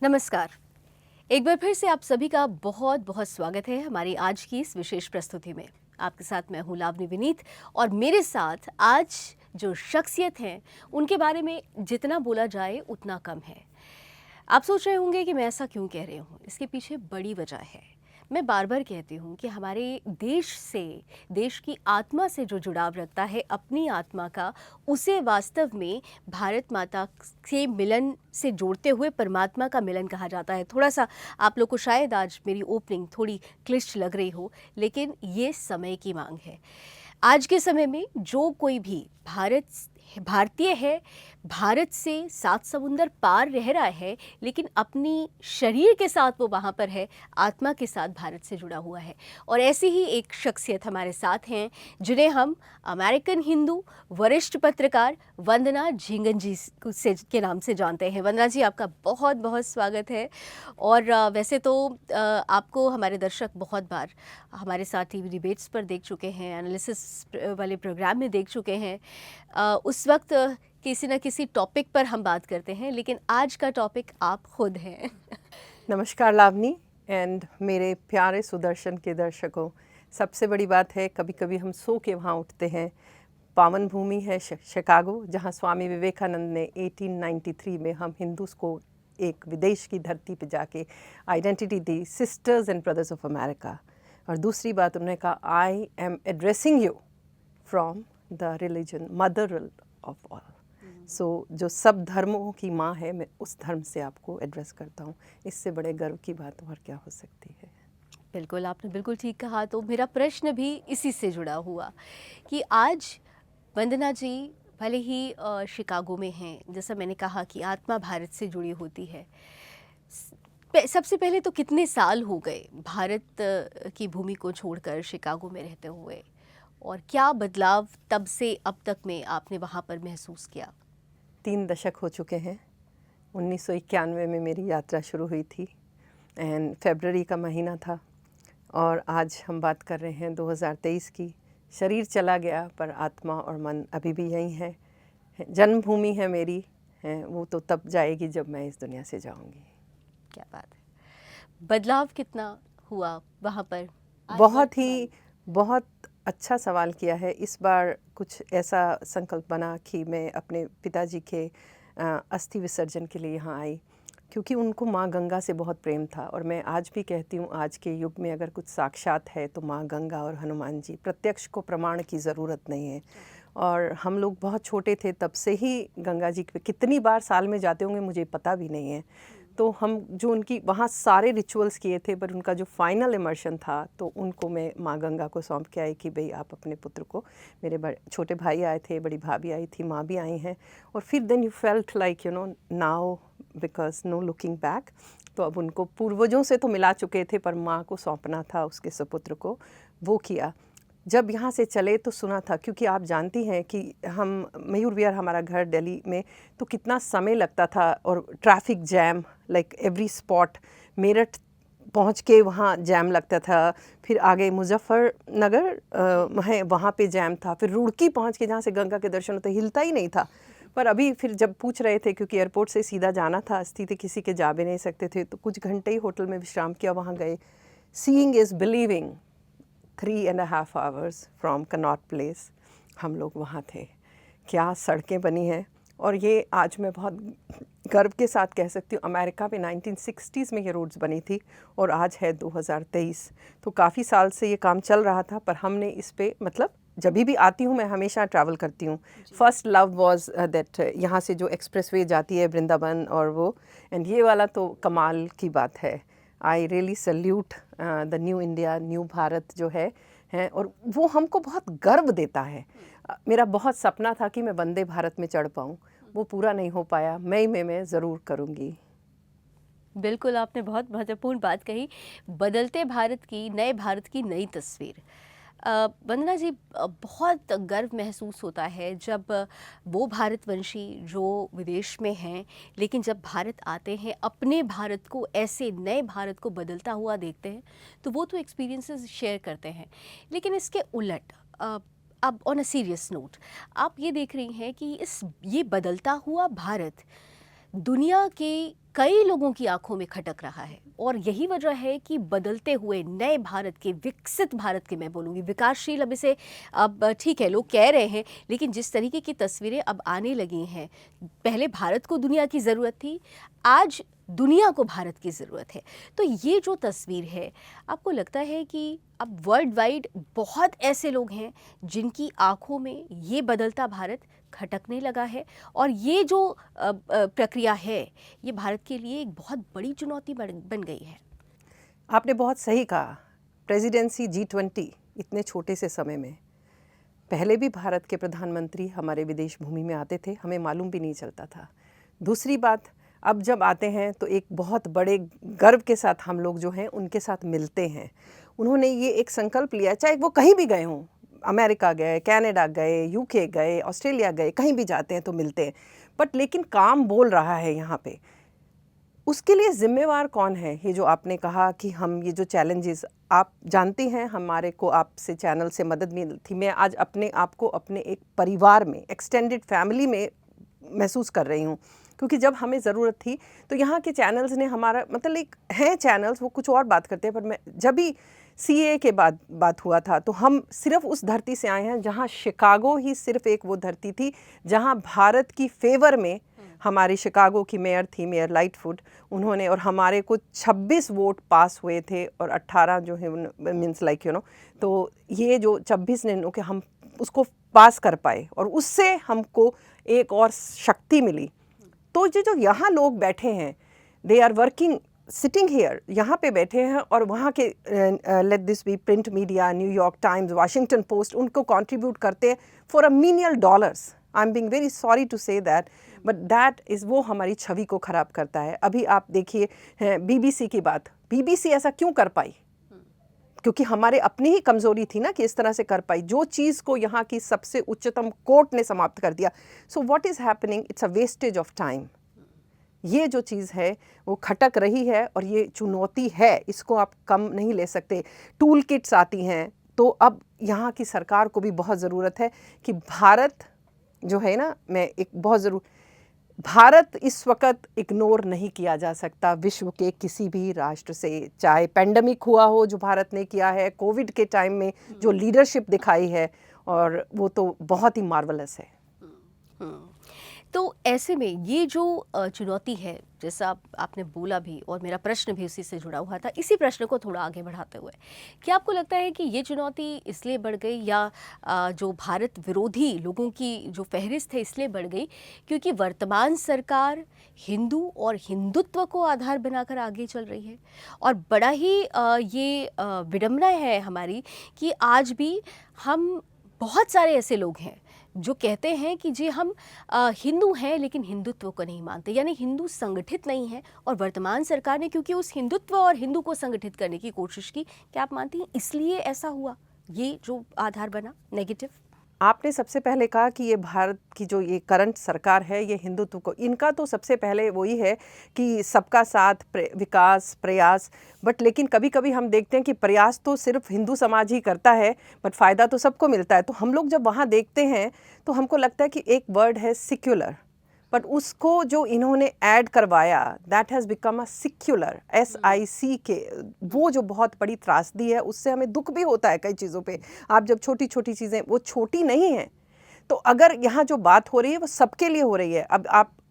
नमस्कार। एक बार फिर से आप सभी का बहुत बहुत स्वागत है हमारी आज की इस विशेष प्रस्तुति में। आपके साथ मैं हूँ लावनी विनीत और मेरे साथ आज जो शख्सियत हैं उनके बारे में जितना बोला जाए उतना कम है। आप सोच रहे होंगे कि मैं ऐसा क्यों कह रही हूँ, इसके पीछे बड़ी वजह है। मैं बार बार कहती हूँ कि हमारे देश से, देश की आत्मा से जो जुड़ाव रखता है, अपनी आत्मा का, उसे वास्तव में भारत माता से मिलन से जोड़ते हुए परमात्मा का मिलन कहा जाता है। थोड़ा सा आप लोग को शायद आज मेरी ओपनिंग थोड़ी क्लिष्ट लग रही हो, लेकिन ये समय की मांग है। आज के समय में जो कोई भी भारतीय है, भारत से 7 समुंदर पार रह रहा है, लेकिन अपनी शरीर के साथ वो वहाँ पर है, आत्मा के साथ भारत से जुड़ा हुआ है। और ऐसी ही एक शख्सियत हमारे साथ हैं जिन्हें हम अमेरिकन हिंदू वरिष्ठ पत्रकार वंदना झींगन जी से के नाम से जानते हैं। वंदना जी, आपका बहुत बहुत स्वागत है। और वैसे तो आपको हमारे दर्शक बहुत बार हमारे साथ टीवी डिबेट्स पर देख चुके हैं, एनालिसिस वाले प्रोग्राम में देख चुके हैं। उस वक्त किसी न किसी टॉपिक पर हम बात करते हैं, लेकिन आज का टॉपिक आप खुद हैं। नमस्कार लावनी एंड मेरे प्यारे सुदर्शन के दर्शकों। सबसे बड़ी बात है, कभी कभी हम सो के वहाँ उठते हैं। पावन भूमि है शिकागो, जहाँ स्वामी विवेकानंद ने 1893 में हम हिंदूस को एक विदेश की धरती पे जाके आइडेंटिटी दी, sisters and brothers of America. और दूसरी बात उन्होंने कहा, I am addressing you from the religion mother of all. So जो सब धर्मों की माँ है, मैं उस धर्म से आपको एड्रेस करता हूँ। इससे बड़े गर्व की बात और क्या हो सकती है। बिल्कुल, आपने बिल्कुल ठीक कहा। तो मेरा प्रश्न भी इसी से जुड़ा हुआ कि आज वंदना जी भले ही शिकागो में हैं, जैसा मैंने कहा कि आत्मा भारत से जुड़ी होती है। सबसे पहले तो कितने साल हो गए भारत की भूमि को छोड़कर शिकागो में रहते हुए, और क्या बदलाव तब से अब तक में आपने वहाँ पर महसूस किया? 3 दशक हो चुके हैं। 1991 में मेरी यात्रा शुरू हुई थी एंड फरवरी का महीना था, और आज हम बात कर रहे हैं 2023 की। शरीर चला गया पर आत्मा और मन अभी भी यहीं है। जन्मभूमि है मेरी, है वो तो तब जाएगी जब मैं इस दुनिया से जाऊंगी। क्या बात है। बदलाव कितना हुआ वहाँ पर? बहुत अच्छा सवाल किया है। इस बार कुछ ऐसा संकल्प बना कि मैं अपने पिताजी के अस्थि विसर्जन के लिए यहाँ आई, क्योंकि उनको माँ गंगा से बहुत प्रेम था। और मैं आज भी कहती हूँ, आज के युग में अगर कुछ साक्षात है तो माँ गंगा और हनुमान जी। प्रत्यक्ष को प्रमाण की ज़रूरत नहीं है। और हम लोग बहुत छोटे थे तब से ही गंगा जी पे कितनी बार साल में जाते होंगे मुझे पता भी नहीं है। तो हम जो उनकी वहाँ सारे रिचुअल्स किए थे, पर उनका जो फाइनल इमर्शन था तो उनको मैं माँ गंगा को सौंप के आई कि भाई आप अपने पुत्र को, मेरे छोटे भाई आए थे, बड़ी भाभी आई थी, माँ भी आई हैं। और फिर then you felt like now because no looking back. तो अब उनको पूर्वजों से तो मिला चुके थे, पर माँ को सौंपना था उसके सपुत्र को, वो किया। जब यहाँ से चले तो सुना था, क्योंकि आप जानती हैं कि हम मयूर विहार, हमारा घर दिल्ली में, तो कितना समय लगता था और traffic jam, like every spot. Meerut पहुँच के वहाँ जैम लगता था, फिर आगे मुजफ्फरनगर है, वहाँ पे जैम था, फिर रुड़की पहुँच के जहाँ से गंगा के दर्शन होते, हिलता ही नहीं था। पर अभी फिर जब पूछ रहे थे, क्योंकि एयरपोर्ट से सीधा जाना था, स्थिति किसी के जा भी नहीं सकते थे, तो कुछ घंटे ही होटल में विश्राम किया, वहाँ गए। Seeing is believing. 3.5 hours from Connaught place हम लोग वहाँ थे। क्या सड़कें बनी हैं। और ये आज मैं बहुत गर्व के साथ कह सकती हूँ, अमेरिका में 1960s में ये रोड्स बनी थी और आज है 2023। तो काफ़ी साल से ये काम चल रहा था, पर हमने इस पे, मतलब जब भी आती हूँ मैं हमेशा ट्रैवल करती हूँ। फर्स्ट लव वाज दैट, यहाँ से जो एक्सप्रेसवे जाती है वृंदावन और वो, एंड ये वाला तो कमाल की बात है। I really salute the new India, new Bharat जो है, और वो हमको बहुत गर्व देता है। मेरा बहुत सपना था कि मैं वंदे भारत में चढ़ पाऊँ, वो पूरा नहीं हो पाया। मई में मैं ज़रूर करूँगी। बिल्कुल, आपने बहुत महत्वपूर्ण बात कही। बदलते भारत की, नए भारत की नई तस्वीर। वंदना जी, बहुत गर्व महसूस होता है जब वो भारतवंशी जो विदेश में हैं, लेकिन जब भारत आते हैं, अपने भारत को, ऐसे नए भारत को बदलता हुआ देखते हैं, तो वो तो एक्सपीरियंसेस शेयर करते हैं। लेकिन इसके उलट अब ऑन अ सीरियस नोट, आप ये देख रही हैं कि ये बदलता हुआ भारत दुनिया के कई लोगों की आंखों में खटक रहा है और यही वजह है कि बदलते हुए नए भारत के, विकसित भारत के, मैं बोलूँगी विकासशील, अब इसे, अब ठीक है लोग कह रहे हैं, लेकिन जिस तरीके की तस्वीरें अब आने लगी हैं, पहले भारत को दुनिया की ज़रूरत थी, आज दुनिया को भारत की ज़रूरत है। तो ये जो तस्वीर है, आपको लगता है कि अब वर्ल्ड वाइड बहुत ऐसे लोग हैं जिनकी आंखों में ये बदलता भारत खटकने लगा है और ये जो प्रक्रिया है, ये भारत के लिए एक बहुत बड़ी चुनौती बन गई है। आपने बहुत सही कहा। प्रेसिडेंसी G20 इतने छोटे से समय में, पहले भी भारत के प्रधानमंत्री हमारे विदेश भूमि में आते थे, हमें मालूम भी नहीं चलता था। दूसरी बात, अब जब आते हैं तो एक बहुत बड़े गर्व के साथ हम लोग जो हैं उनके साथ मिलते हैं। उन्होंने ये एक संकल्प लिया, चाहे वो कहीं भी गए हों, अमेरिका गए, कनाडा गए, यूके गए, ऑस्ट्रेलिया गए, कहीं भी जाते हैं तो मिलते हैं, बट लेकिन काम बोल रहा है यहाँ पे। उसके लिए जिम्मेवार कौन है? ये जो आपने कहा कि हम ये जो चैलेंजेस, आप जानती हैं हमारे को आपसे चैनल से मदद मिली थी। मैं आज अपने आप को अपने एक परिवार में, एक्सटेंडेड फैमिली में महसूस कर रही हूँ, क्योंकि जब हमें ज़रूरत थी तो यहाँ के चैनल्स ने हमारा, मतलब एक हैं चैनल्स, वो कुछ और बात करते हैं, पर मैं जब भी CAA के बाद बात हुआ था तो हम सिर्फ उस धरती से आए हैं जहाँ शिकागो ही सिर्फ एक वो धरती थी जहाँ भारत की फेवर में हमारी शिकागो की मेयर थी, मेयर लाइटफुट, उन्होंने, और हमारे को 26 वोट पास हुए थे और 18 जो है मीन्स लाइक तो ये जो 26 ने कि हम उसको पास कर पाए और उससे हमको एक और शक्ति मिली। तो ये जो यहाँ लोग बैठे हैं, they are working, sitting here, यहाँ पे बैठे हैं, और वहाँ के let this be print media, New York times, Washington Post, उनको कंट्रीब्यूट करते हैं for a menial dollars. I am being very sorry to say that, but that is, वो हमारी छवि को ख़राब करता है। अभी आप देखिए BBC की बात, BBC ऐसा क्यों कर पाई? क्योंकि हमारे अपनी ही कमज़ोरी थी ना कि इस तरह से कर पाई, जो चीज़ को यहाँ की सबसे उच्चतम कोर्ट ने समाप्त कर दिया। So what is happening, it's a wastage of time. ये जो चीज़ है वो खटक रही है और ये चुनौती है, इसको आप कम नहीं ले सकते। टूल किट्स आती हैं, तो अब यहाँ की सरकार को भी बहुत ज़रूरत है कि भारत जो है ना, मैं एक बहुत भारत इस वक्त इग्नोर नहीं किया जा सकता विश्व के किसी भी राष्ट्र से, चाहे पेंडेमिक हुआ हो जो भारत ने किया है, कोविड के टाइम में जो लीडरशिप दिखाई है, और वो तो बहुत ही मार्वलस है। तो ऐसे में ये जो चुनौती है, जैसा आपने बोला भी और मेरा प्रश्न भी उसी से जुड़ा हुआ था, इसी प्रश्न को थोड़ा आगे बढ़ाते हुए, क्या आपको लगता है कि ये चुनौती इसलिए बढ़ गई, या जो भारत विरोधी लोगों की जो फहरिस्त है इसलिए बढ़ गई क्योंकि वर्तमान सरकार हिंदू और हिंदुत्व को आधार बनाकर आगे चल रही है? और बड़ा ही ये विडंबना है हमारी कि आज भी हम, बहुत सारे ऐसे लोग हैं जो कहते हैं कि जी हम हिंदू हैं लेकिन हिंदुत्व को नहीं मानते, यानी हिंदू संगठित नहीं है, और वर्तमान सरकार ने क्योंकि उस हिंदुत्व और हिंदू को संगठित करने की कोशिश की, क्या आप मानती हैं इसलिए ऐसा हुआ, ये जो आधार बना नेगेटिव? आपने सबसे पहले कहा कि ये भारत की जो ये करंट सरकार है, ये हिंदुत्व को, इनका तो सबसे पहले वही है कि सबका साथ, विकास, प्रयास, बट लेकिन कभी कभी हम देखते हैं कि प्रयास तो सिर्फ हिंदू समाज ही करता है, बट फ़ायदा तो सबको मिलता है। तो हम लोग जब वहाँ देखते हैं तो हमको लगता है कि एक वर्ड है सिक्युलर, बट उसको जो इन्होंने ऐड करवाया, that has become a secular, SIC, वो जो बहुत बड़ी त्रासदी है, उससे हमें दुख भी होता है कई चीज़ों पे। आप जब छोटी छोटी चीज़ें, वो छोटी नहीं हैं, तो अगर यहाँ जो बात हो रही है वो सबके लिए हो रही है। अब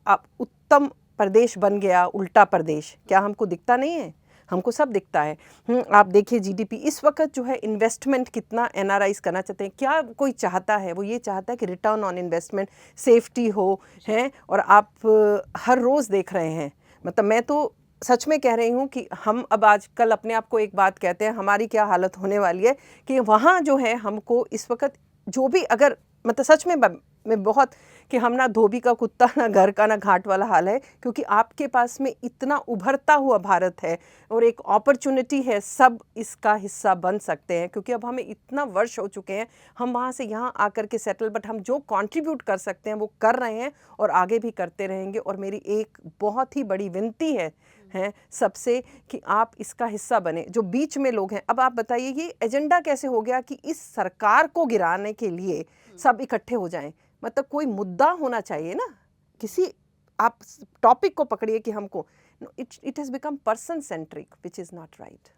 आप उत्तम प्रदेश बन गया उल्टा प्रदेश, क्या हमको दिखता नहीं है? हमको सब दिखता है। आप देखिए GDP इस वक्त जो है, इन्वेस्टमेंट कितना NRIs करना चाहते हैं, क्या कोई चाहता है? वो ये चाहता है कि रिटर्न ऑन इन्वेस्टमेंट, सेफ्टी हो, हैं, और आप हर रोज़ देख रहे हैं, मतलब मैं तो सच में कह रही हूँ कि हम अब आजकल अपने आप को एक बात कहते हैं, हमारी क्या हालत होने वाली है कि वहाँ जो है हमको इस वक्त जो भी, अगर मतलब सच में मैं बहुत, कि हम ना धोबी का कुत्ता, ना घर का, ना घाट वाला हाल है, क्योंकि आपके पास में इतना उभरता हुआ भारत है और एक अपॉर्चुनिटी है, सब इसका हिस्सा बन सकते हैं, क्योंकि अब हमें इतना वर्ष हो चुके हैं, हम वहाँ से यहाँ आकर के सेटल, बट हम जो कंट्रीब्यूट कर सकते हैं वो कर रहे हैं और आगे भी करते रहेंगे। और मेरी एक बहुत ही बड़ी विनती है सबसे कि आप इसका हिस्सा बने, जो बीच में लोग हैं। अब आप बताइए ये एजेंडा कैसे हो गया कि इस सरकार को गिराने के लिए सब इकट्ठे हो जाएं? मतलब कोई मुद्दा होना चाहिए ना, किसी आप टॉपिक को पकड़िए कि हमको, it has become person centric which is not right.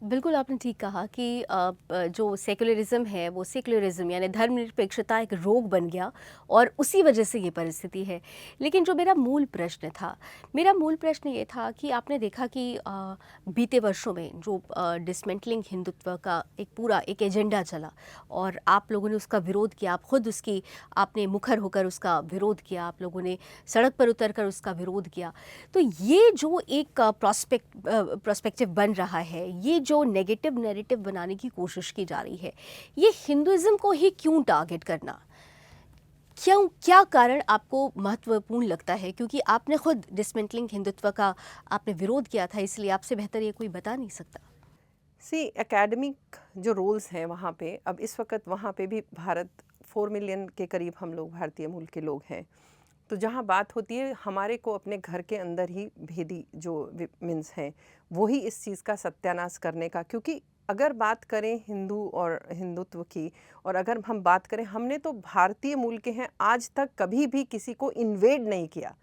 बिल्कुल आपने ठीक कहा कि जो सेक्युलरिज्म है वो सेक्युलरिज्म यानी धर्मनिरपेक्षता एक रोग बन गया और उसी वजह से ये परिस्थिति है। लेकिन जो मेरा मूल प्रश्न था, मेरा मूल प्रश्न ये था कि आपने देखा कि बीते वर्षों में जो डिसमेंटलिंग हिंदुत्व का एक पूरा एक एजेंडा चला और आप लोगों ने उसका विरोध किया, आप खुद उसकी आपने मुखर होकर उसका विरोध किया, आप लोगों ने सड़क पर उतर कर उसका विरोध किया। तो ये जो एक प्रोस्पेक्टिव बन रहा है, ये जो नेगेटिव नैरेटिव बनाने की कोशिश की जा रही है, ये हिंदुइज्म को ही क्यों टारगेट करना, क्यों, क्या कारण आपको महत्वपूर्ण लगता है? क्योंकि आपने खुद डिसमेंटलिंग हिंदुत्व का आपने विरोध किया था, इसलिए आपसे बेहतर ये कोई बता नहीं सकता। सी एकेडमिक जो रोल्स हैं वहाँ पे, अब इस वक्त वहाँ पे भी भारत 4 मिलियन के करीब हम लोग भारतीय मूल के लोग हैं। तो जहाँ बात होती है हमारे को अपने घर के अंदर ही भेदी जो मीन्स हैं वही इस चीज़ का सत्यानाश करने का, क्योंकि अगर बात करें हिंदू और हिंदुत्व की, और अगर हम बात करें, हमने तो भारतीय मूल के हैं, आज तक कभी भी किसी को इन्वेड नहीं किया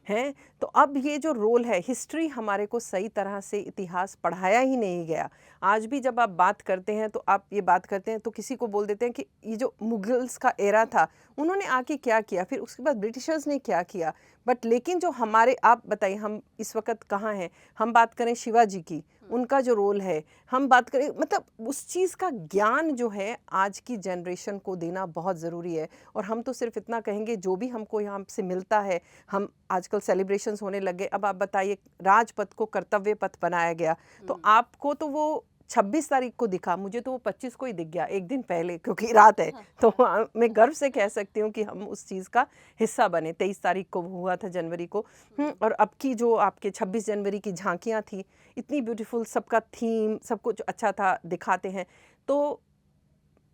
हैं। तो अब ये जो रोल है, हिस्ट्री हमारे को सही तरह से इतिहास पढ़ाया ही नहीं गया। आज भी जब आप बात करते हैं तो आप ये बात करते हैं तो किसी को बोल देते हैं कि ये जो मुगल्स का एरा था उन्होंने आके क्या किया, फिर उसके बाद ब्रिटिशर्स ने क्या किया। बट लेकिन जो हमारे, आप बताइए हम इस वक्त कहाँ हैं, हम बात करें शिवाजी की, उनका जो रोल है, हम बात करें, मतलब उस चीज़ का ज्ञान जो है आज की जनरेशन को देना बहुत ज़रूरी है। और हम तो सिर्फ इतना कहेंगे जो भी हमको यहाँ से मिलता है, हम आजकल सेलिब्रेशंस होने लगे। अब आप बताइए, राजपथ को कर्तव्य पथ बनाया गया, तो आपको तो वो 26 तारीख को दिखा, मुझे तो वो 25 को ही दिख गया, एक दिन पहले, क्योंकि रात है। तो मैं गर्व से कह सकती हूँ कि हम उस चीज़ का हिस्सा बने। 23 तारीख को हुआ था जनवरी को। और अब की जो आपके 26 जनवरी की झांकियाँ थी, इतनी ब्यूटीफुल, सबका थीम सब कुछ अच्छा था, दिखाते हैं। तो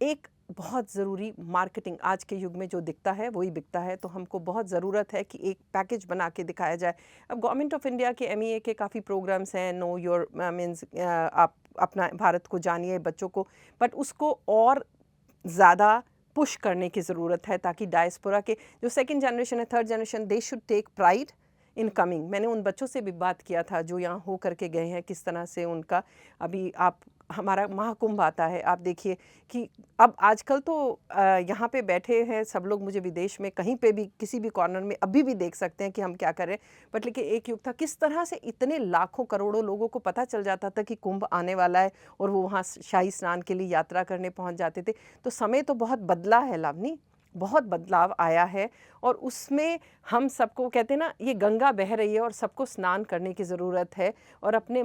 एक बहुत ज़रूरी मार्केटिंग आज के युग में जो दिखता है वही बिकता है, तो हमको बहुत ज़रूरत है कि एक पैकेज बना के दिखाया जाए। अब गवर्नमेंट ऑफ इंडिया के MEA के काफ़ी प्रोग्राम्स हैं, नो योर मीन्स, आप अपना भारत को जानिए बच्चों को, बट उसको और ज़्यादा पुश करने की ज़रूरत है ताकि डायस्पोरा के जो सेकंड जनरेशन है, third generation, they should take pride in coming. मैंने उन बच्चों से भी बात किया था जो यहाँ हो करके गए हैं, किस तरह से उनका, अभी आप हमारा महाकुंभ आता है, आप देखिए कि अब आजकल तो यहाँ पे बैठे हैं सब लोग, मुझे विदेश में कहीं पे भी किसी भी कॉर्नर में अभी भी देख सकते हैं कि हम क्या कर रहे हैं। बट लेकिन एक युग था, किस तरह से इतने लाखों करोड़ों लोगों को पता चल जाता था कि कुंभ आने वाला है और वो वहाँ शाही स्नान के लिए यात्रा करने पहुँच जाते थे। तो समय तो बहुत बदला है लावनी, बहुत बदलाव आया है। और उसमें हम सबको कहते हैं ना, ये गंगा बह रही है और सबको स्नान करने की ज़रूरत है और अपने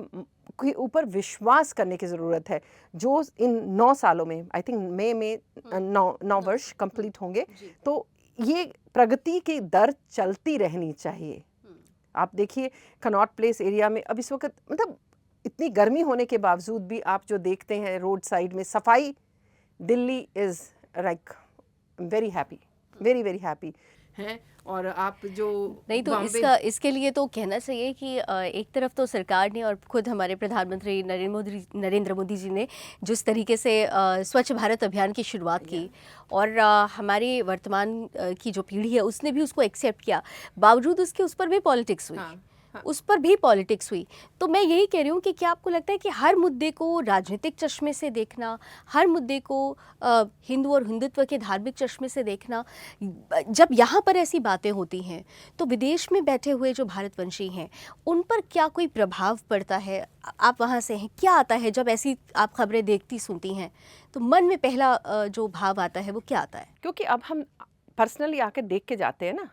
के ऊपर विश्वास करने की ज़रूरत है। जो इन 9 सालों में, आई थिंक मई में 9 वर्ष कंप्लीट होंगे, तो ये प्रगति की दर चलती रहनी चाहिए। आप देखिए कनॉट प्लेस एरिया में अब इस वक्त, मतलब इतनी गर्मी होने के बावजूद भी आप जो देखते हैं रोड साइड में सफाई, Delhi is like very happy, very very happy हैं। और आप जो नहीं तो इसके लिए तो कहना चाहिए कि एक तरफ तो सरकार ने और खुद हमारे प्रधानमंत्री नरेंद्र मोदी जी ने जिस तरीके से स्वच्छ भारत अभियान की शुरुआत की और हमारी वर्तमान की जो पीढ़ी है उसने भी उसको एक्सेप्ट किया, बावजूद उसके उस पर भी पॉलिटिक्स हुई। उस पर भी पॉलिटिक्स हुई। तो मैं यही कह रही हूँ कि क्या आपको लगता है कि हर मुद्दे को राजनीतिक चश्मे से देखना, हर मुद्दे को हिंदू और हिंदुत्व के धार्मिक चश्मे से देखना, जब यहाँ पर ऐसी बातें होती हैं तो विदेश में बैठे हुए जो भारतवंशी हैं उन पर क्या कोई प्रभाव पड़ता है? आप वहाँ से हैं, क्या आता है जब ऐसी आप खबरें देखती सुनती हैं तो मन में पहला जो भाव आता है वो क्या आता है? क्योंकि अब हम पर्सनली आके देख के जाते हैं ना।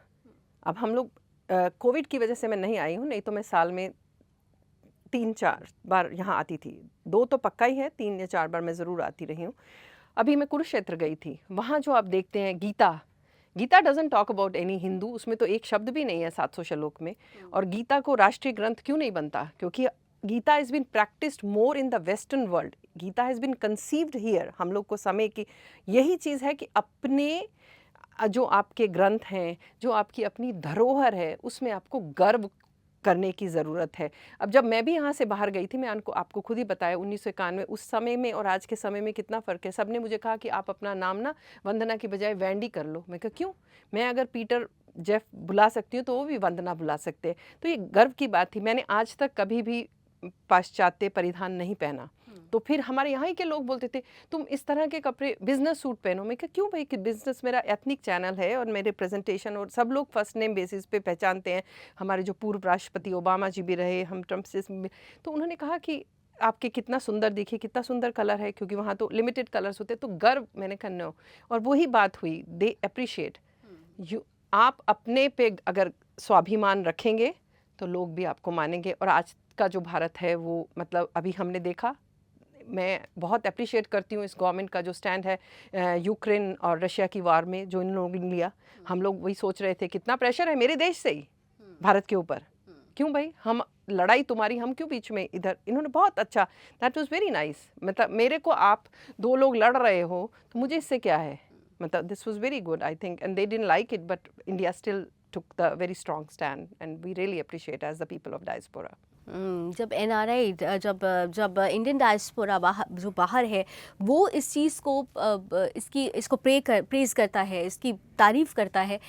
अब हम लोग कोविड की वजह से मैं नहीं आई हूँ, नहीं तो मैं साल में 3-4 बार यहाँ आती थी। 2 तो पक्का ही है, 3 या 4 बार मैं ज़रूर आती रही हूँ। अभी मैं कुरुक्षेत्र गई थी, वहाँ जो आप देखते हैं Gita doesn't talk about any Hindu, उसमें तो एक शब्द भी नहीं है 700 श्लोक में। और गीता को राष्ट्रीय ग्रंथ क्यों नहीं बनता? क्योंकि Gita has been practised more in the western world, Gita has been conceived here. हम लोग को समय की यही चीज़ है कि अपने जो आपके ग्रंथ हैं, जो आपकी अपनी धरोहर है, उसमें आपको गर्व करने की ज़रूरत है। अब जब मैं भी यहाँ से बाहर गई थी, मैं आपको खुद ही बताया 1991 उस समय में और आज के समय में कितना फ़र्क है। सब ने मुझे कहा कि आप अपना नाम ना वंदना की बजाय वैंडी कर लो। मैं कहा क्यों? मैं अगर पीटर जेफ बुला सकती हूँ तो वो भी वंदना बुला सकते हैं। तो ये गर्व की बात थी। मैंने आज तक कभी भी पाश्चात्य परिधान नहीं पहना। तो फिर हमारे यहाँ ही के लोग बोलते थे तुम इस तरह के कपड़े बिजनेस सूट पहनो। मैं कहा क्यों भाई, कि बिजनेस मेरा एथनिक चैनल है और मेरे प्रेजेंटेशन और सब लोग फर्स्ट नेम बेसिस पे पहचानते हैं। हमारे जो पूर्व राष्ट्रपति ओबामा जी भी रहे, हम ट्रम्प से तो उन्होंने कहा कि आपके कितना सुंदर दिखे, कितना सुंदर कलर है, क्योंकि वहाँ तो लिमिटेड कलर्स होते, तो गर्व। मैंने कहा नो, और वही बात हुई, दे अप्रिशिएट यू। आप अपने पे अगर स्वाभिमान रखेंगे तो लोग भी आपको मानेंगे। और आज का जो भारत है वो मतलब अभी हमने देखा, मैं बहुत अप्रिशिएट करती हूँ इस गवर्नमेंट का जो स्टैंड है यूक्रेन और रशिया की वार में, जो इन लोगों ने लिया। हम लोग वही सोच रहे थे कितना प्रेशर है मेरे देश से ही भारत के ऊपर, क्यों भाई हम लड़ाई तुम्हारी, हम क्यों बीच में इधर। इन्होंने बहुत अच्छा, दैट वाज वेरी नाइस। मतलब मेरे को आप दो लोग लड़ रहे हो तो मुझे इससे क्या है, मतलब this was very good I think, and they didn't like it but India still took the very strong stand and we really appreciate as the people of diaspora. जब एनआरआई जब जब इंडियन डायस्पोरा जो बाहर है वो इस चीज़ को इसको प्रेज़ करता है, इसकी तारीफ़ करता है,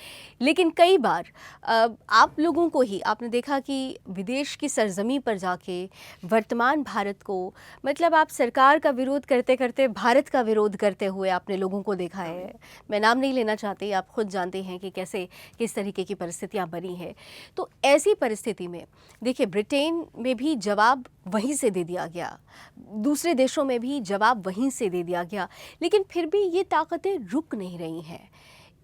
लेकिन कई बार आप लोगों को ही आपने देखा कि विदेश की सरजमी पर जाके वर्तमान भारत को, मतलब आप सरकार का विरोध करते करते भारत का विरोध करते हुए आपने लोगों को देखा है। मैं नाम नहीं लेना चाहती, आप खुद जानते हैं कि किस तरीके की परिस्थितियाँ बनी हैं। तो ऐसी परिस्थिति में देखिए, ब्रिटेन में भी जवाब वहीं से दे दिया गया, दूसरे देशों में भी जवाब वहीं से दे दिया गया, लेकिन फिर भी ये ताकतें रुक नहीं रही हैं।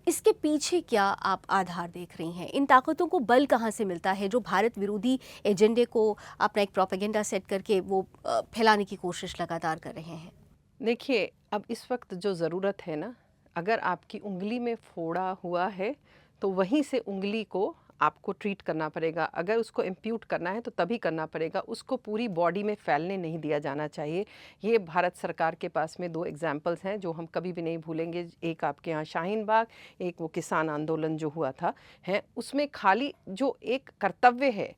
इसके पीछे क्या आप आधार देख रही हैं? इन ताकतों को बल कहाँ से मिलता है जो भारत विरोधी एजेंडे को अपना एक प्रोपेगेंडा सेट करके वो फैलाने की कोशिश लगातार कर रहे हैं? देखिए, अब इस वक्त जो ज़रूरत है ना, अगर आपकी उंगली में फोड़ा हुआ है तो वहीं से उंगली को आपको ट्रीट करना पड़ेगा। अगर उसको इम्प्यूट करना है तो तभी करना पड़ेगा, उसको पूरी बॉडी में फैलने नहीं दिया जाना चाहिए। ये भारत सरकार के पास में 2 एग्जाम्पल्स हैं जो हम कभी भी नहीं भूलेंगे। एक आपके यहाँ शाहीन बाग, एक वो किसान आंदोलन जो हुआ था, है उसमें खाली जो एक कर्तव्य है,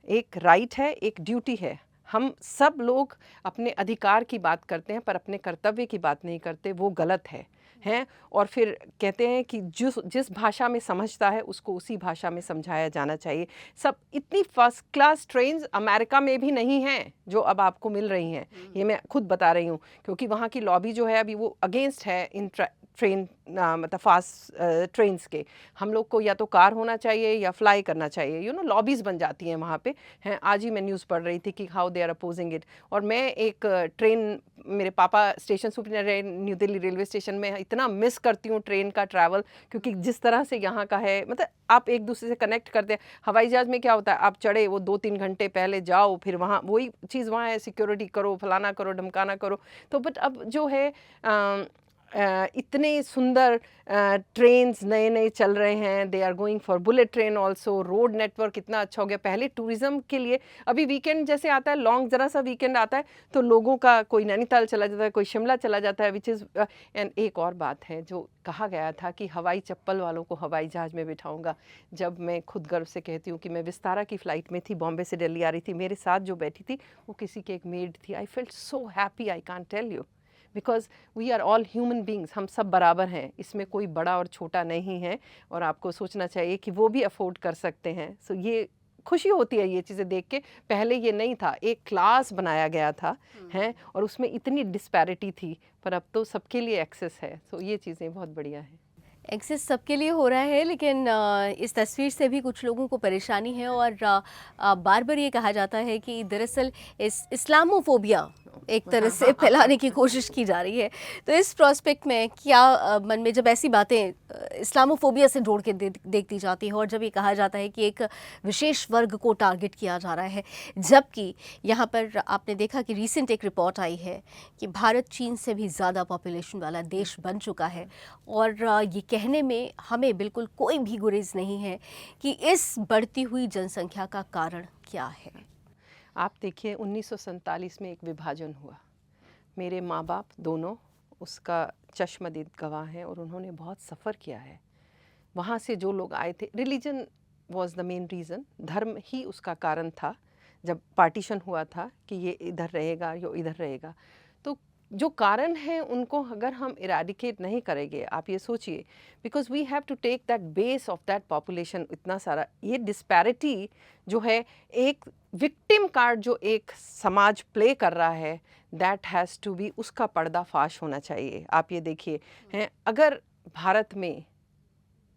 एक राइट है, एक ड्यूटी है। हम सब लोग अपने अधिकार की बात करते हैं पर अपने कर्तव्य की बात नहीं करते, वो गलत है। हैं और फिर कहते हैं कि जिस भाषा में समझता है उसको उसी भाषा में समझाया जाना चाहिए। सब इतनी फर्स्ट क्लास ट्रेन्स अमेरिका में भी नहीं हैं जो अब आपको मिल रही हैं, ये मैं खुद बता रही हूँ, क्योंकि वहाँ की लॉबी जो है अभी वो अगेंस्ट है इन ट्रेन मतलब फास्ट ट्रेन्स के। हम लोग को या तो कार होना चाहिए या फ्लाई करना चाहिए, यू नो लॉबीज़ बन जाती हैं वहाँ पे हैं। आज ही मैं न्यूज़ पढ़ रही थी कि how they are opposing it. और मैं एक ट्रेन, मेरे पापा station superintendent new Delhi railway station में, इतना मिस करती हूँ ट्रेन का ट्रैवल, क्योंकि जिस तरह से यहाँ का है, मतलब आप एक दूसरे से कनेक्ट करते हैं। हवाई जहाज़ में क्या होता है, आप चढ़े वो 2-3 घंटे पहले जाओ, फिर वहाँ वही चीज़ वहाँ है, सिक्योरिटी करो, फलाना करो, ढमकाना करो। तो बट अब जो है इतने सुंदर ट्रेन्स नए नए चल रहे हैं, they are going for bullet train also. Road network इतना अच्छा हो गया। पहले टूरिज़्म के लिए, अभी वीकेंड जैसे आता है, लॉन्ग ज़रा सा वीकेंड आता है तो लोगों का कोई नैनीताल चला जाता है, कोई शिमला चला जाता है, विच इज़ एंड एक और बात है जो कहा गया था कि हवाई चप्पल वालों को हवाई जहाज़ में बिठाऊंगा। जब मैं खुद गर्व से कहती हूँ कि मैं विस्तारा की फ़्लाइट में थी, बॉम्बे से दिल्ली आ रही थी, मेरे साथ जो बैठी थी वो किसी की एक मेड थी। I felt so happy, I can't tell you, because we are all human beings, हम सब बराबर हैं, इसमें कोई बड़ा और छोटा नहीं है। और आपको सोचना चाहिए कि वो भी अफोर्ड कर सकते हैं। सो ये खुशी होती है ये चीज़ें देख के। पहले ये नहीं था, एक क्लास बनाया गया था हैं और उसमें इतनी डिस्पैरिटी थी, पर अब तो सबके लिए एक्सेस है। सो ये चीज़ें बहुत बढ़िया हैं। एक्सेस सबके लिए हो रहा है, लेकिन इस तस्वीर से भी कुछ लोगों को परेशानी है और बार बार ये कहा जाता है कि दरअसल इस्लामोफोबिया एक तरह से फैलाने की कोशिश की जा रही है। तो इस प्रोस्पेक्ट में क्या मन में जब ऐसी बातें इस्लामोफोबिया से जोड़ के देखती जाती है और जब ये कहा जाता है कि एक विशेष वर्ग को टारगेट किया जा रहा है, जबकि यहाँ पर आपने देखा कि रिसेंट एक रिपोर्ट आई है कि भारत चीन से भी ज़्यादा पॉपुलेशन वाला देश बन चुका है और ये कहने में हमें बिल्कुल कोई भी गुरेज नहीं है कि इस बढ़ती हुई जनसंख्या का कारण क्या है। आप देखिए 1947 में एक विभाजन हुआ, मेरे माँ बाप दोनों उसका चश्मदीद गवाह हैं और उन्होंने बहुत सफ़र किया है। वहाँ से जो लोग आए थे, religion was the main reason, धर्म ही उसका कारण था। जब पार्टीशन हुआ था कि ये इधर रहेगा या इधर रहेगा, तो जो कारण है उनको अगर हम इराडिकेट नहीं करेंगे, आप ये सोचिए, because we have to take that base of that population, इतना सारा ये डिस्पैरिटी जो है, एक विक्टिम कार्ड जो एक समाज प्ले कर रहा है, दैट हैज़ टू बी, उसका पर्दाफाश होना चाहिए। आप ये देखिए हैं, अगर भारत में,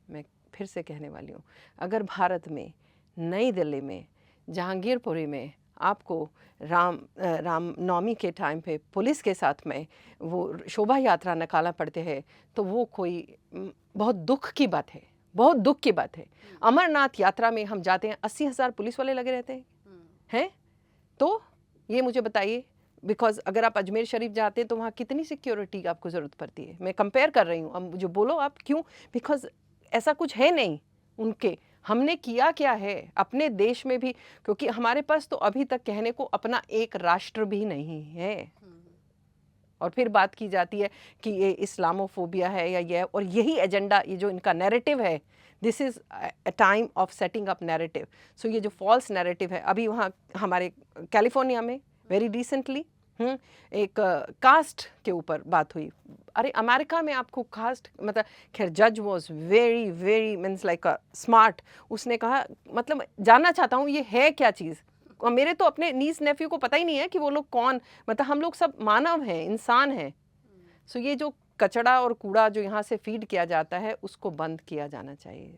मैं फिर से कहने वाली हूँ, अगर भारत में नई दिल्ली में जहांगीरपुरी में आपको राम नवमी के टाइम पे पुलिस के साथ में वो शोभा यात्रा निकालना पड़ते हैं, तो वो कोई बहुत दुख की बात है, बहुत दुख की बात है। अमरनाथ यात्रा में हम जाते हैं, 80,000 पुलिस वाले लगे रहते हैं। तो ये मुझे बताइए, बिकॉज अगर आप अजमेर शरीफ जाते हैं तो वहाँ कितनी सिक्योरिटी आपको ज़रूरत पड़ती है। मैं कंपेयर कर रही हूँ, अब मुझे बोलो आप क्यों, बिकॉज ऐसा कुछ है नहीं उनके। हमने किया क्या है अपने देश में भी, क्योंकि हमारे पास तो अभी तक कहने को अपना एक राष्ट्र भी नहीं है। और फिर बात की जाती है कि ये इस्लामोफोबिया है या ये, और यही एजेंडा, ये जो इनका नैरेटिव है, this is a time of setting up narrative. So ये जो फॉल्स नैरेटिव है, अभी वहाँ हमारे कैलिफोर्निया में वेरी रिसेंटली एक कास्ट के ऊपर बात हुई। अरे अमेरिका में आपको कास्ट, मतलब खैर जज was very very means like smart, उसने कहा मतलब जानना चाहता हूँ ये है क्या चीज़, और मेरे तो अपने नीस नेफ्यू को पता ही नहीं है कि वो लोग कौन, मतलब हम लोग सब मानव हैं, इंसान हैं। सो ये जो कचड़ा और कूड़ा जो यहाँ से फीड किया जाता है, उसको बंद किया जाना चाहिए।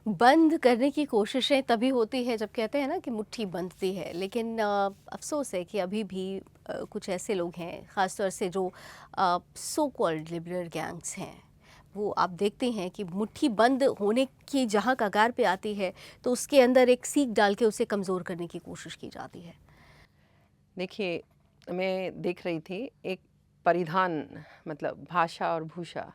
बंद करने की कोशिशें तभी होती है जब कहते हैं ना कि मुट्ठी बंधती है, लेकिन अफसोस है कि अभी भी कुछ ऐसे लोग हैं, ख़ासतौर से जो सो कॉल्ड लिबरल गैंग्स हैं, वो आप देखते हैं कि मुट्ठी बंद होने की जहाँ कगार पे आती है तो उसके अंदर एक सीख डाल के उसे कमज़ोर करने की कोशिश की जाती है। देखिए, मैं देख रही थी एक परिधान, मतलब भाषा और भूषा,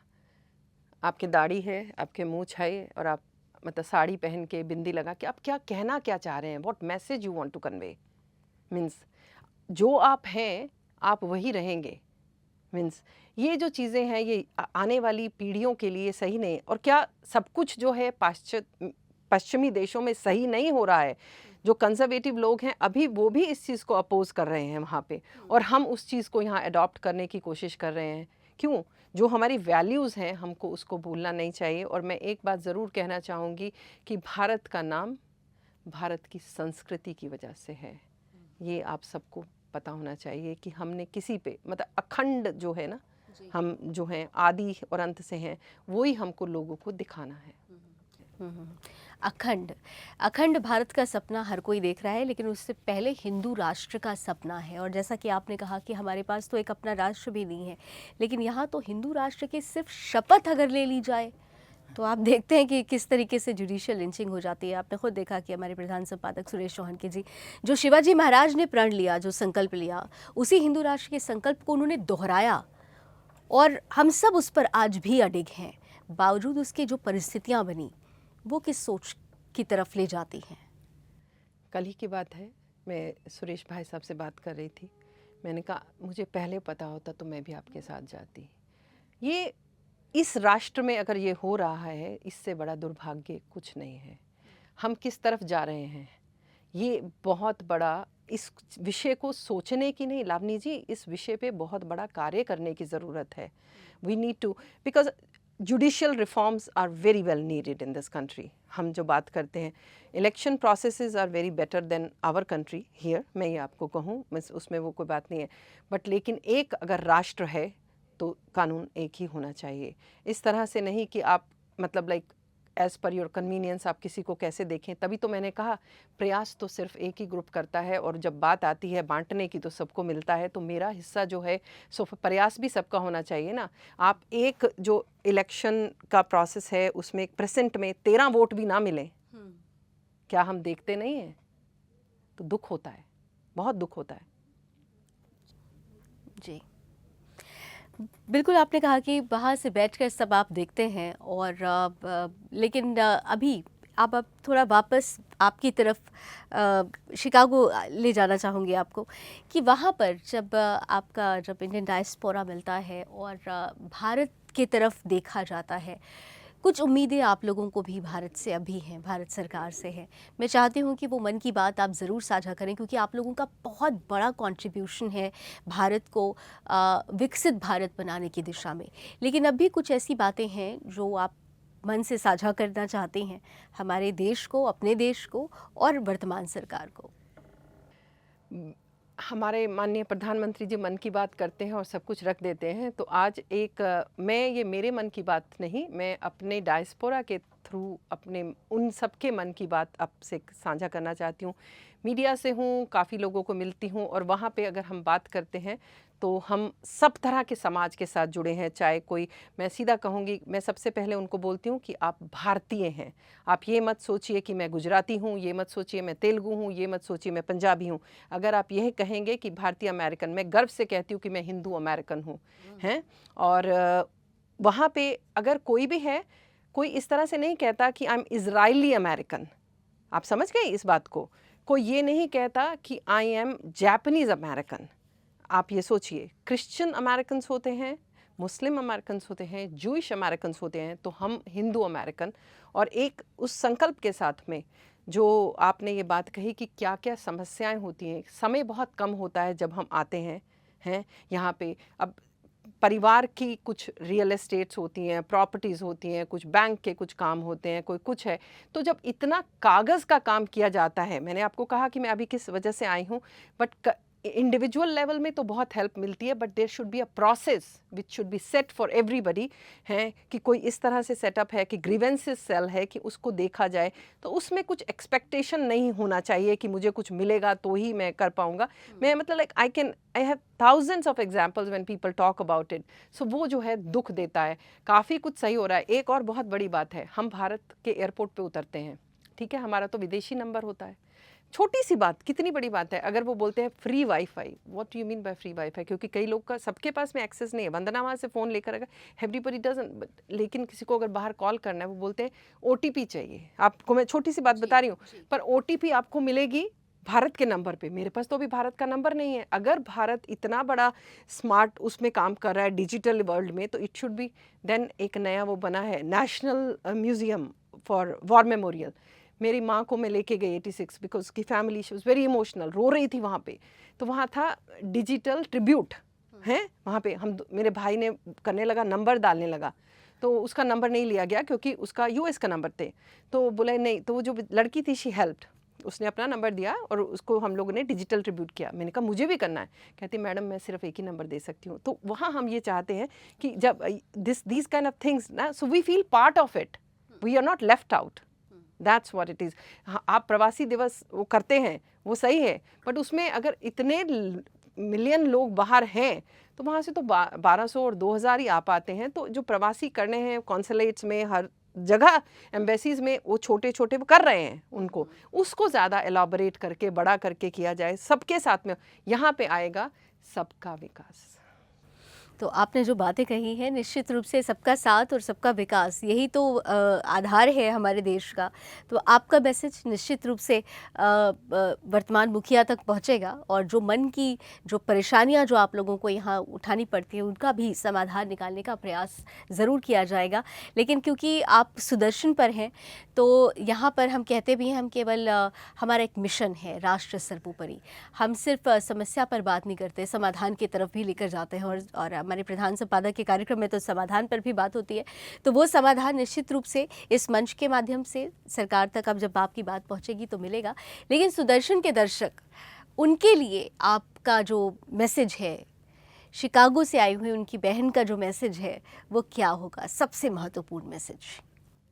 आपकी दाढ़ी है, आपके मूंछ है, और आप मतलब साड़ी पहन के बिंदी लगा के आप क्या कहना क्या चाह रहे हैं, what message you want to convey, means जो आप हैं आप वही रहेंगे। मीन्स ये जो चीज़ें हैं ये आने वाली पीढ़ियों के लिए सही नहीं। और क्या सब कुछ जो है पश्चिमी देशों में सही नहीं हो रहा है? जो कंजर्वेटिव लोग हैं अभी वो भी इस चीज़ को अपोज कर रहे हैं वहाँ पे, और हम उस चीज़ को यहाँ अडॉप्ट करने की कोशिश कर रहे हैं। क्यों? जो हमारी वैल्यूज़ हैं हमको उसको भूलना नहीं चाहिए। और मैं एक बात ज़रूर कहना चाहूँगी कि भारत का नाम भारत की संस्कृति की वजह से है। ये आप सबको पता होना चाहिए कि हमने किसी पे, मतलब अखंड जो है ना, हम जो हैं आदि और अंत से हैं, वही हमको लोगों को दिखाना है। अखंड अखंड भारत का सपना हर कोई देख रहा है, लेकिन उससे पहले हिंदू राष्ट्र का सपना है। और जैसा कि आपने कहा कि हमारे पास तो एक अपना राष्ट्र भी नहीं है, लेकिन यहाँ तो हिंदू राष्ट्र की सिर्फ शपथ अगर ले ली जाए तो आप देखते हैं कि किस तरीके से जुडिशियल लिंचिंग हो जाती है। आपने खुद देखा कि हमारे प्रधान संपादक सुरेश चौहान के जी, जो शिवाजी महाराज ने प्रण लिया, जो संकल्प लिया, उसी हिंदू राष्ट्र के संकल्प को उन्होंने दोहराया, और हम सब उस पर आज भी अडिग हैं। बावजूद उसके जो परिस्थितियाँ बनी, वो किस सोच की तरफ ले जाती हैं? कल ही की बात है, मैं सुरेश भाई साहब से बात कर रही थी। मैंने कहा मुझे पहले पता होता तो मैं भी आपके साथ जाती। ये इस राष्ट्र में अगर ये हो रहा है, इससे बड़ा दुर्भाग्य कुछ नहीं है। हम किस तरफ जा रहे हैं, ये बहुत बड़ा, इस विषय को सोचने की नहीं लावनी जी, इस विषय पे बहुत बड़ा कार्य करने की ज़रूरत है। We need to, because judicial reforms are very well needed in this country. हम जो बात करते हैं, election processes are very better than our country here, मैं ये आपको कहूँ, उसमें वो कोई बात नहीं है। बट लेकिन एक अगर राष्ट्र है तो कानून एक ही होना चाहिए। इस तरह से नहीं कि आप मतलब like as per your convenience आप किसी को कैसे देखें। तभी तो मैंने कहा प्रयास तो सिर्फ एक ही ग्रुप करता है, और जब बात आती है बांटने की तो सबको मिलता है। तो मेरा हिस्सा जो है, सो प्रयास भी सबका होना चाहिए ना। आप एक जो इलेक्शन का प्रोसेस है उसमें एक परसेंट में 13 वोट भी ना मिले, क्या हम देखते नहीं हैं? तो दुख होता है, बहुत दुख होता है। जी, बिल्कुल आपने कहा कि वहाँ से बैठकर सब आप देखते हैं, और लेकिन अभी अब थोड़ा वापस आपकी तरफ शिकागो ले जाना चाहूँगी आपको, कि वहाँ पर जब इंडियन डायस्पोरा मिलता है और भारत की तरफ देखा जाता है, कुछ उम्मीदें आप लोगों को भी भारत से अभी हैं, भारत सरकार से है। मैं चाहती हूँ कि वो मन की बात आप ज़रूर साझा करें, क्योंकि आप लोगों का बहुत बड़ा कंट्रीब्यूशन है भारत को विकसित भारत बनाने की दिशा में। लेकिन अब भी कुछ ऐसी बातें हैं जो आप मन से साझा करना चाहते हैं हमारे देश को, अपने देश को और वर्तमान सरकार को। हमारे माननीय प्रधानमंत्री जी मन की बात करते हैं और सब कुछ रख देते हैं, तो आज मैं ये मेरे मन की बात नहीं, मैं अपने डायस्पोरा के थ्रू अपने उन सब के मन की बात आपसे साझा करना चाहती हूँ। मीडिया से हूँ, काफ़ी लोगों को मिलती हूँ और वहाँ पे अगर हम बात करते हैं तो हम सब तरह के समाज के साथ जुड़े हैं। चाहे कोई, मैं सीधा कहूँगी, मैं सबसे पहले उनको बोलती हूँ कि आप भारतीय हैं। आप ये मत सोचिए कि मैं गुजराती हूँ, ये मत सोचिए मैं तेलुगु हूँ, ये मत सोचिए मैं पंजाबी हूँ। अगर आप यह कहेंगे कि भारतीय अमेरिकन, मैं गर्व से कहती हूँ कि मैं हिंदू अमेरिकन हूँ, हैं। और वहाँ पे अगर कोई भी है, कोई इस तरह से नहीं कहता कि आई एम इजरायली अमेरिकन। आप समझ गए इस बात को? कोई ये नहीं कहता कि आई एम जापानीज अमेरिकन। आप ये सोचिए, क्रिश्चियन अमेरिकन होते हैं, मुस्लिम अमेरिकन होते हैं, जूइश अमेरिकन होते हैं, तो हम हिंदू अमेरिकन। और एक उस संकल्प के साथ में जो आपने ये बात कही कि क्या क्या समस्याएं होती हैं, समय बहुत कम होता है जब हम आते हैं यहाँ पे। अब परिवार की कुछ रियल एस्टेट्स होती हैं, प्रॉपर्टीज़ होती हैं, कुछ बैंक के कुछ काम होते हैं, कोई कुछ है। तो जब इतना कागज़ का काम किया जाता है, मैंने आपको कहा कि मैं अभी किस वजह से आई हूँ, बट इंडिविजुअल लेवल में तो बहुत हेल्प मिलती है, but there should be a process which should be set for everybody, है कि कोई इस तरह से सेटअप है कि ग्रीवेंसेस सेल है कि उसको देखा जाए। तो उसमें कुछ एक्सपेक्टेशन नहीं होना चाहिए कि मुझे कुछ मिलेगा तो ही मैं कर पाऊँगा। मैं मतलब like I have thousands of examples when people talk about it. So वो जो है दुख देता है। काफ़ी कुछ सही हो रहा है। एक और बहुत बड़ी बात है, हम भारत के एयरपोर्ट पे उतरते हैं, ठीक है, हमारा तो विदेशी नंबर होता है। छोटी सी बात, कितनी बड़ी बात है, अगर वो बोलते हैं free wifi, what do you mean by free wifi? क्योंकि कई लोग का, सबके पास में एक्सेस नहीं है। वंदना वहाँ से फ़ोन लेकर अगर एवरीबडी डजंट, लेकिन किसी को अगर बाहर कॉल करना है, वो बोलते हैं ओटीपी चाहिए। आपको मैं छोटी सी बात बता रही हूँ, पर ओटीपी आपको मिलेगी भारत के नंबर पे। मेरे पास तो अभी भारत का नंबर नहीं है। अगर भारत इतना बड़ा स्मार्ट उसमें काम कर रहा है डिजिटल वर्ल्ड में, तो इट शुड बी देन। एक नया वो बना है national museum for war memorial. मेरी माँ को मैं लेके गई 86, बिकॉज उसकी family she was very emotional, रो रही थी वहाँ पे। तो वहाँ था डिजिटल ट्रिब्यूट, हैं वहाँ पे। हम, मेरे भाई ने करने लगा, नंबर डालने लगा, तो उसका नंबर नहीं लिया गया क्योंकि उसका यूएस का नंबर थे। तो बोला नहीं, तो वो जो लड़की थी शी हेल्प्ड, उसने अपना नंबर दिया और उसको हम लोगों ने डिजिटल ट्रिब्यूट किया। मैंने कहा मुझे भी करना है। कहती मैडम मैं सिर्फ एक ही नंबर दे सकती हूँ। तो वहाँ हम ये चाहते हैं कि जब दिस काइंड ऑफ थिंग्स ना, so we feel part of it, we are not left out. That's what it is. आप प्रवासी दिवस वो करते हैं, वो सही है, बट उसमें अगर इतने मिलियन लोग बाहर हैं, तो वहाँ से तो 1200 और 2000 ही आ पाते हैं। तो जो प्रवासी करने हैं कॉन्सुलेट्स में, हर जगह एम्बेसीज में, वो छोटे छोटे वो कर रहे हैं, उनको उसको ज़्यादा एलाबोरेट करके बड़ा करके किया जाए सबके साथ में। यहाँ पे आएगा सबका विकास। तो आपने जो बातें कही हैं, निश्चित रूप से सबका साथ और सबका विकास, यही तो आधार है हमारे देश का। तो आपका मैसेज निश्चित रूप से वर्तमान मुखिया तक पहुंचेगा, और जो मन की जो परेशानियां जो आप लोगों को यहाँ उठानी पड़ती हैं, उनका भी समाधान निकालने का प्रयास ज़रूर किया जाएगा। लेकिन क्योंकि आप सुदर्शन पर हैं, तो यहाँ पर हम कहते भी हैं, हम केवल हमारा एक मिशन है राष्ट्र सर्वोपरि। हम सिर्फ समस्या पर बात नहीं करते, समाधान की तरफ भी लेकर जाते हैं। और हमारे प्रधान संपादक के कार्यक्रम में तो समाधान पर भी बात होती है। तो वो समाधान निश्चित रूप से इस मंच के माध्यम से सरकार तक अब जब आपकी बात पहुंचेगी तो मिलेगा। लेकिन सुदर्शन के दर्शक, उनके लिए आपका जो मैसेज है, शिकागो से आई हुई उनकी बहन का जो मैसेज है, वो क्या होगा, सबसे महत्वपूर्ण मैसेज?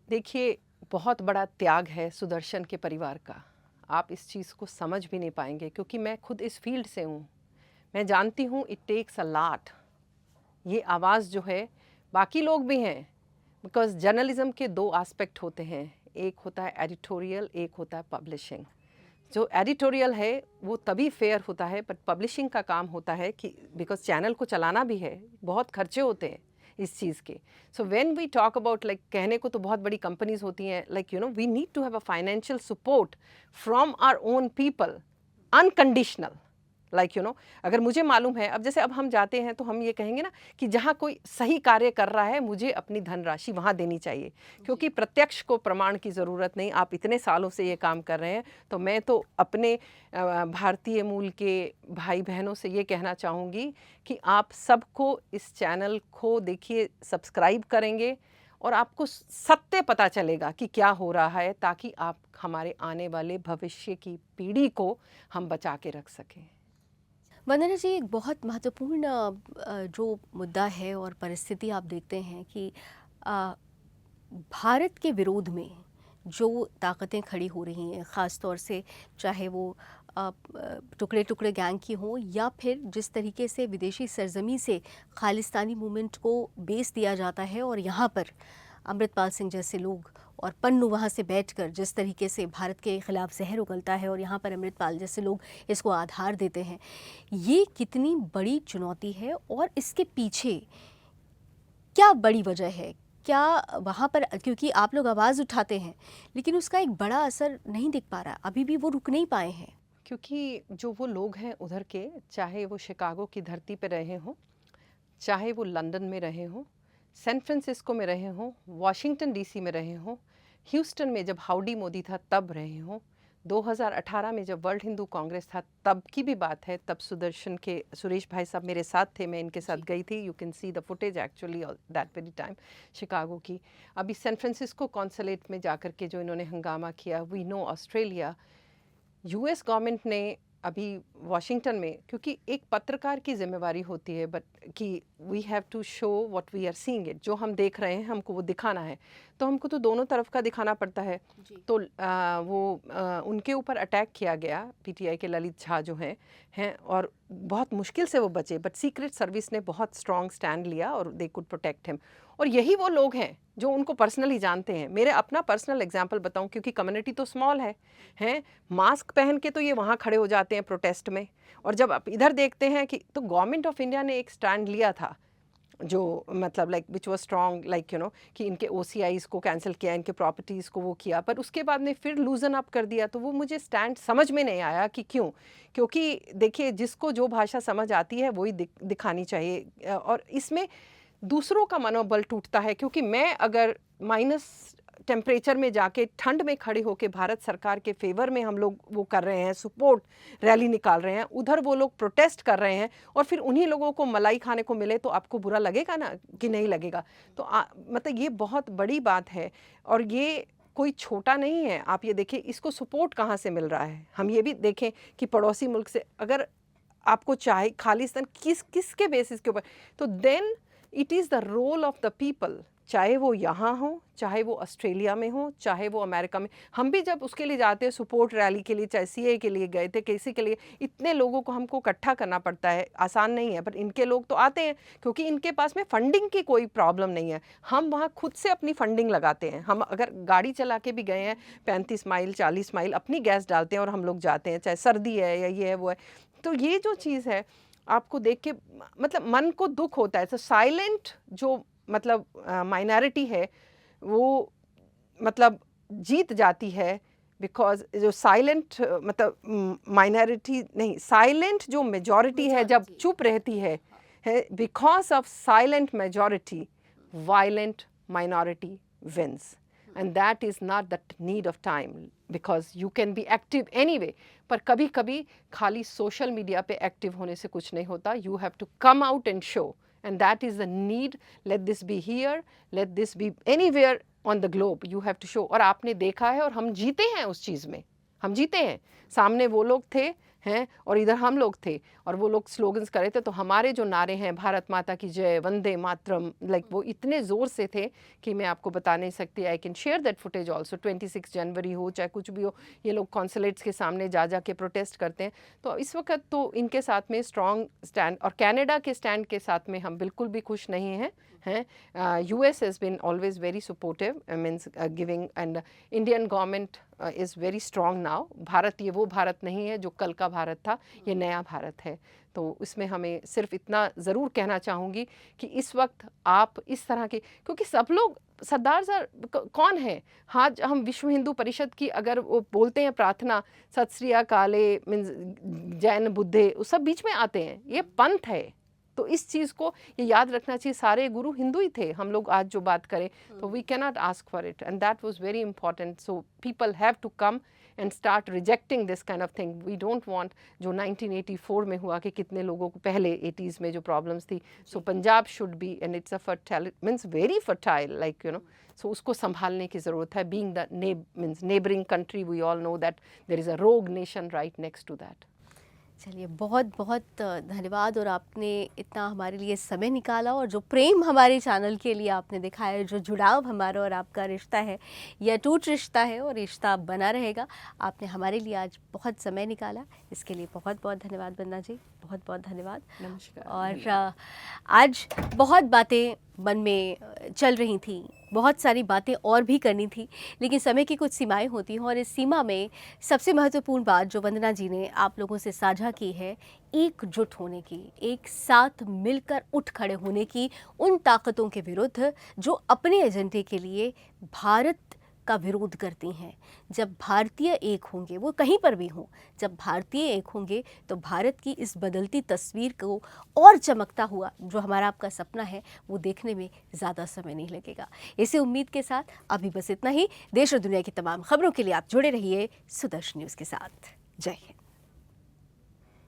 देखिए, बहुत बड़ा त्याग है सुदर्शन के परिवार का। आप इस चीज़ को समझ भी नहीं पाएंगे, क्योंकि मैं खुद इस फील्ड से हूँ। मैं जानती हूँ इट टेक्स अ लॉट। ये आवाज़ जो है, बाकी लोग भी हैं, बिकॉज जर्नलिज्म के दो एस्पेक्ट होते हैं, एक होता है एडिटोरियल, एक होता है पब्लिशिंग। जो एडिटोरियल है वो तभी फेयर होता है, बट पब्लिशिंग का काम होता है कि बिकॉज चैनल को चलाना भी है, बहुत खर्चे होते हैं इस चीज़ के। So when we talk about, like कहने को तो बहुत बड़ी कंपनीज होती हैं, like we need to have a financial support from our own people, unconditional. Like you know, अगर मुझे मालूम है, अब जैसे अब हम जाते हैं तो हम ये कहेंगे ना कि जहाँ कोई सही कार्य कर रहा है मुझे अपनी धनराशि वहाँ देनी चाहिए, क्योंकि प्रत्यक्ष को प्रमाण की ज़रूरत नहीं। आप इतने सालों से ये काम कर रहे हैं, तो मैं तो अपने भारतीय मूल के भाई बहनों से ये कहना चाहूँगी कि आप सबको इस चैनल को देखिए, सब्सक्राइब करेंगे और आपको सत्य पता चलेगा कि क्या हो रहा है, ताकि आप हमारे आने वाले भविष्य की पीढ़ी को हम बचा के रख सकें। वंदना जी, एक बहुत महत्वपूर्ण जो मुद्दा है और परिस्थिति आप देखते हैं कि अ, भारत के विरोध में जो ताकतें खड़ी हो रही हैं, ख़ास तौर से चाहे वो टुकड़े टुकड़े गैंग की हों या फिर जिस तरीके से विदेशी सरजमी से खालिस्तानी मूवमेंट को बेस दिया जाता है, और यहाँ पर अमृतपाल सिंह जैसे लोग और पन्नू वहाँ से बैठकर जिस तरीके से भारत के ख़िलाफ़ जहर उगलता है और यहाँ पर अमृतपाल जैसे लोग इसको आधार देते हैं, ये कितनी बड़ी चुनौती है और इसके पीछे क्या बड़ी वजह है? क्या वहाँ पर, क्योंकि आप लोग आवाज़ उठाते हैं लेकिन उसका एक बड़ा असर नहीं दिख पा रहा, अभी भी वो रुक नहीं पाए हैं? क्योंकि जो वो लोग हैं उधर के, चाहे वो शिकागो की धरती पर रहे हों, चाहे वो लंदन में रहे हों, सैन फ्रांसिस्को में रहे हों, वाशिंगटन डीसी में रहे हों, ह्यूस्टन में जब हाउडी मोदी था तब रहे हों, 2018 में जब वर्ल्ड हिंदू कांग्रेस था तब की भी बात है, तब सुदर्शन के सुरेश भाई साहब मेरे साथ थे, मैं इनके साथ गई थी। You can see the footage actually that very time Chicago की। अभी सैन फ्रांसिस्को कॉन्सुलेट में जाकर के जो इन्होंने हंगामा किया, we know Australia, US government ने अभी वाशिंगटन में, क्योंकि एक पत्रकार की जिम्मेवारी होती है बट कि we have to show what we are seeing it, जो हम देख रहे हैं हमको वो दिखाना है, तो हमको तो दोनों तरफ का दिखाना पड़ता है। तो उनके ऊपर अटैक किया गया, पीटीआई के ललित झा जो हैं और बहुत मुश्किल से वो बचे, बट सीक्रेट सर्विस ने बहुत स्ट्रॉन्ग स्टैंड लिया और दे कुड प्रोटेक्ट हिम। और यही वो लोग हैं जो उनको पर्सनली जानते हैं। मेरे अपना पर्सनल एग्जांपल बताऊं, क्योंकि कम्युनिटी तो स्मॉल है, मास्क पहन के तो ये वहाँ खड़े हो जाते हैं प्रोटेस्ट में, और जब आप इधर देखते हैं कि तो गवर्नमेंट ऑफ इंडिया ने एक स्टैंड लिया था जो मतलब like which was strong, like you no, कि इनके OCIs को कैंसिल किया, इनके प्रॉपर्टीज़ को वो किया, पर उसके बाद में फिर लूजन अप कर दिया। तो वो मुझे स्टैंड समझ में नहीं आया कि क्यों, क्योंकि देखिए जिसको जो भाषा समझ आती है वही दिखानी चाहिए, और इसमें दूसरों का मनोबल टूटता है। क्योंकि मैं अगर माइनस टेम्परेचर में जाके ठंड में खड़े होके भारत सरकार के फेवर में हम लोग वो कर रहे हैं, सपोर्ट रैली निकाल रहे हैं, उधर वो लोग प्रोटेस्ट कर रहे हैं, और फिर उन्हीं लोगों को मलाई खाने को मिले, तो आपको बुरा लगेगा ना कि नहीं लगेगा? तो मतलब ये बहुत बड़ी बात है, और ये कोई छोटा नहीं है। आप ये देखिए इसको सपोर्ट कहाँ से मिल रहा है। हम ये भी देखें कि पड़ोसी मुल्क से अगर आपको चाहे खालिस्तान किसके बेसिस के ऊपर, तो then it is the role of the people, चाहे वो यहाँ हो, चाहे वो ऑस्ट्रेलिया में हो, चाहे वो अमेरिका में। हम भी जब उसके लिए जाते हैं सपोर्ट रैली के लिए, चाहे CA के लिए गए थे, किसी के लिए, इतने लोगों को हमको इकट्ठा करना पड़ता है, आसान नहीं है। पर इनके लोग तो आते हैं क्योंकि इनके पास में फंडिंग की कोई प्रॉब्लम नहीं है। हम वहाँ खुद से अपनी फंडिंग लगाते हैं। हम अगर गाड़ी चला के भी गए हैं 35 माइल 40 माइल, अपनी गैस डालते हैं और हम लोग जाते हैं, चाहे सर्दी है या ये है वो है। तो ये जो चीज़ है आपको देख के मतलब मन को दुख होता है। तो साइलेंट जो मतलब माइनॉरिटी है वो मतलब जीत जाती है, बिकॉज जो साइलेंट मतलब माइनॉरिटी नहीं, साइलेंट जो मेजॉरिटी है जब चुप रहती है because of silent majority violent minority wins, and that is not the need of time, because you can be active anyway. पर कभी कभी खाली सोशल मीडिया पे एक्टिव होने से कुछ नहीं होता. You have to come out and show, and that is the need. Let this be here, let this be anywhere on the globe. You have to show. और आपने देखा है और हम जीते हैं उस चीज़ में, हम जीते हैं. सामने वो लोग थे हैं और इधर हम लोग थे, और वो लोग स्लोगन्स करे थे, तो हमारे जो नारे हैं भारत माता की जय, वंदे मातरम, लाइक वो इतने ज़ोर से थे कि मैं आपको बता नहीं सकती. I can share that footage also. 26 जनवरी हो चाहे कुछ भी हो, ये लोग कॉन्सुलेट्स के सामने जा के प्रोटेस्ट करते हैं. तो इस वक्त तो इनके साथ में स्ट्रॉन्ग स्टैंड, और कनाडा के स्टैंड के साथ में हम बिल्कुल भी खुश नहीं हैं. हैं। US has been always very supportive, means giving, and Indian government is very strong now. Bharat ये वो भारत नहीं है जो कल का भारत था, ये नया भारत है। तो इसमें हमें सिर्फ इतना ज़रूर कहना चाहूँगी कि इस वक्त आप इस तरह के, क्योंकि सब लोग सरदार सर कौन है, हाँ हम विश्व हिंदू परिषद की अगर वो बोलते हैं प्रार्थना सत श्री अकाले मीन्स जैन बुद्धे वो सब बीच में आते हैं, ये पंथ है। तो इस चीज़ को ये याद रखना चाहिए, सारे गुरु हिंदू ही थे। हम लोग आज जो बात करें तो we can not ask for it, and that was very important. So people have to come and start rejecting this kind of thing. We don't want जो 1984 में हुआ कि कितने लोगों को पहले 80s में जो प्रॉब्लम्स थी। So Punjab should be, and it's a fertile means very fertile like you know, so उसको संभालने की ज़रूरत है। Being the means neighbouring country, we all know that there is a rogue nation right next to that. चलिए, बहुत बहुत धन्यवाद, और आपने इतना हमारे लिए समय निकाला, और जो प्रेम हमारे चैनल के लिए आपने दिखाया, जो जुड़ाव हमारा और आपका रिश्ता है, यह अटूट रिश्ता है और रिश्ता बना रहेगा। आपने हमारे लिए आज बहुत समय निकाला, इसके लिए बहुत बहुत धन्यवाद वंदना जी, बहुत बहुत धन्यवाद। नमस्कार। और आज बहुत बातें मन में चल रही थी, बहुत सारी बातें और भी करनी थी, लेकिन समय की कुछ सीमाएं होती हैं, और इस सीमा में सबसे महत्वपूर्ण बात जो वंदना जी ने आप लोगों से साझा की है, एकजुट होने की, एक साथ मिलकर उठ खड़े होने की उन ताकतों के विरुद्ध जो अपने एजेंडे के लिए भारत का विरोध करती हैं। जब भारतीय एक होंगे, वो कहीं पर भी हों, जब भारतीय एक होंगे तो भारत की इस बदलती तस्वीर को और चमकता हुआ जो हमारा आपका सपना है वो देखने में ज़्यादा समय नहीं लगेगा। इसी उम्मीद के साथ अभी बस इतना ही। देश और दुनिया की तमाम खबरों के लिए आप जुड़े रहिए सुदर्शन न्यूज़ के साथ। जय हिंद।